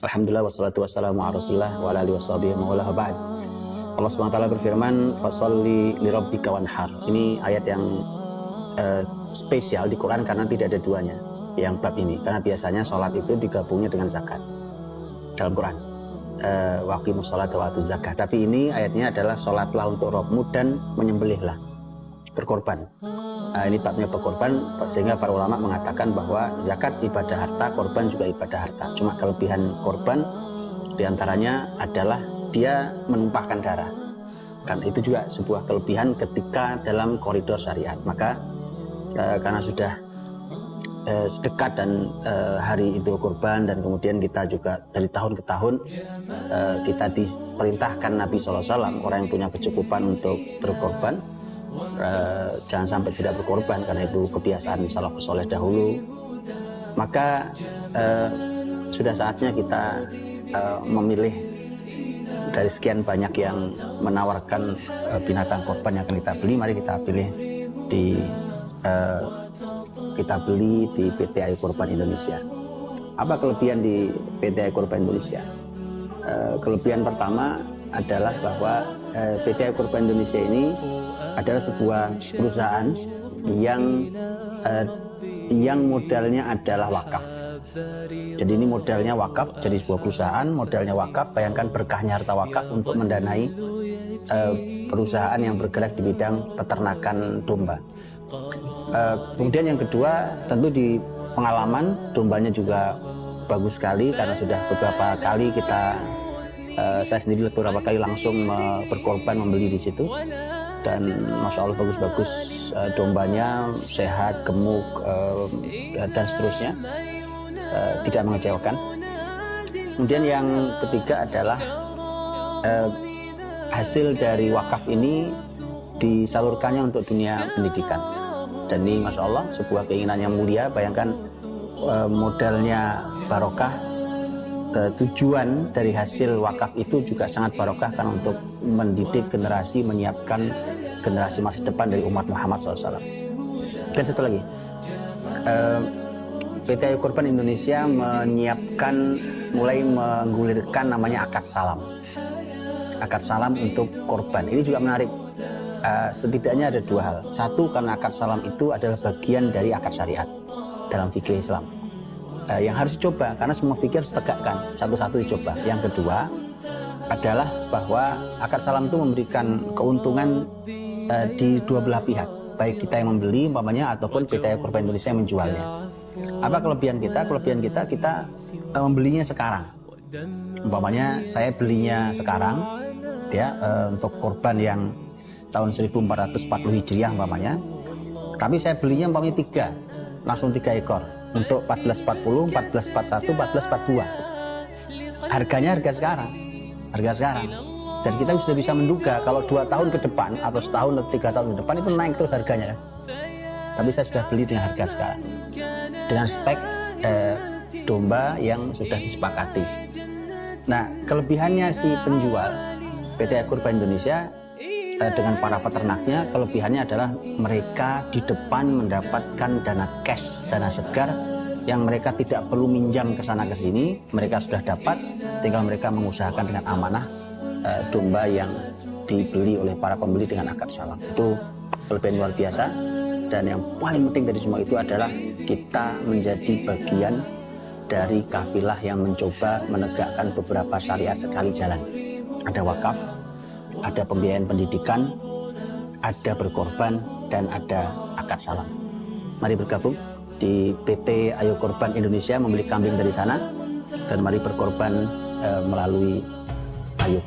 Alhamdulillah wassalatu wassalamu ala rasulillah wa ala alihi washabihi wa ala ba'd. Allah SWT berfirman, "Fasholli lirabbika wanhar." Ini ayat yang spesial di Quran karena tidak ada duanya yang bab ini. Karena biasanya sholat itu digabungnya dengan zakat dalam Quran. Waqimus sholata wa atuz zakah. Tapi ini ayatnya adalah sholatlah untuk Rabbmu dan menyembelihlah, berkorban. Ini babnya berkorban, sehingga para ulama mengatakan bahwa zakat ibadah harta, korban juga ibadah harta. Cuma kelebihan korban diantaranya adalah dia menumpahkan darah. Kan itu juga sebuah kelebihan ketika dalam koridor syariat. Maka karena sudah sedekat dan hari Idul Kurban, dan kemudian kita juga dari tahun ke tahun kita diperintahkan Nabi SAW, orang yang punya kecukupan untuk berkorban, jangan sampai tidak berkorban karena itu kebiasaan salafus saleh dahulu. Maka sudah saatnya kita memilih dari sekian banyak yang menawarkan binatang korban yang akan kita beli. Mari kita pilih kita beli di PT Ayu Korban Indonesia. Apa kelebihan di PT Ayu Korban Indonesia? Kelebihan pertama adalah bahwa PT Ayu Korban Indonesia ini adalah sebuah perusahaan yang modalnya adalah wakaf. Jadi ini modalnya wakaf, jadi sebuah perusahaan modalnya wakaf. Bayangkan berkahnya harta wakaf untuk mendanai perusahaan yang bergerak di bidang peternakan domba. Kemudian yang kedua, tentu di pengalaman dombanya juga bagus sekali karena sudah beberapa kali saya sendiri beberapa kali langsung berkorban membeli di situ, dan masya Allah bagus-bagus dombanya, sehat, gemuk, dan seterusnya, tidak mengecewakan. Kemudian yang ketiga adalah hasil dari wakaf ini disalurkannya untuk dunia pendidikan, dan ini masya Allah sebuah keinginan yang mulia. Bayangkan modalnya barokah, tujuan dari hasil wakaf itu juga sangat barokah kan, untuk mendidik generasi, menyiapkan generasi masa depan dari umat Muhammad SAW. Dan satu lagi, PT Ayu Korban Indonesia mulai menggulirkan namanya akad salam. Akad salam untuk korban ini juga menarik. Setidaknya ada dua hal. Satu, karena akad salam itu adalah bagian dari akad syariat dalam fikih Islam, yang harus dicoba karena semua fikih harus tegakkan, satu-satu dicoba. Yang kedua adalah bahwa akad salam itu memberikan keuntungan di dua belah pihak, baik kita yang membeli umpamanya ataupun PT Ayu Korban Indonesia yang menjualnya. Apa kelebihan kita? Kelebihan kita membelinya sekarang. Umpamanya saya belinya sekarang ya, untuk korban yang tahun 1440 Hijriah umpamanya, tapi saya belinya umpamanya 3 ekor untuk 1440, 1441, 1442. Harganya harga sekarang. Dan kita sudah bisa menduga kalau 2 tahun ke depan atau setahun atau 3 tahun ke depan itu naik terus harganya kan. Tapi saya sudah beli dengan harga sekarang, dengan spek domba yang sudah disepakati. Nah, kelebihannya si penjual PT Ayu Korban Indonesia dengan para peternaknya, kelebihannya adalah mereka di depan mendapatkan dana cash, dana segar yang mereka tidak perlu minjam ke sana ke sini. Mereka sudah dapat, tinggal mereka mengusahakan dengan amanah domba yang dibeli oleh para pembeli dengan akad salam. Itu kelebihan luar biasa. Dan yang paling penting dari semua itu adalah kita menjadi bagian dari kafilah yang mencoba menegakkan beberapa syariat sekali jalan. Ada wakaf, ada pembiayaan pendidikan, ada berkorban, dan ada akad salam. Mari bergabung di PT Ayu Korban Indonesia, membeli kambing dari sana, dan mari berkorban melalui Ayu.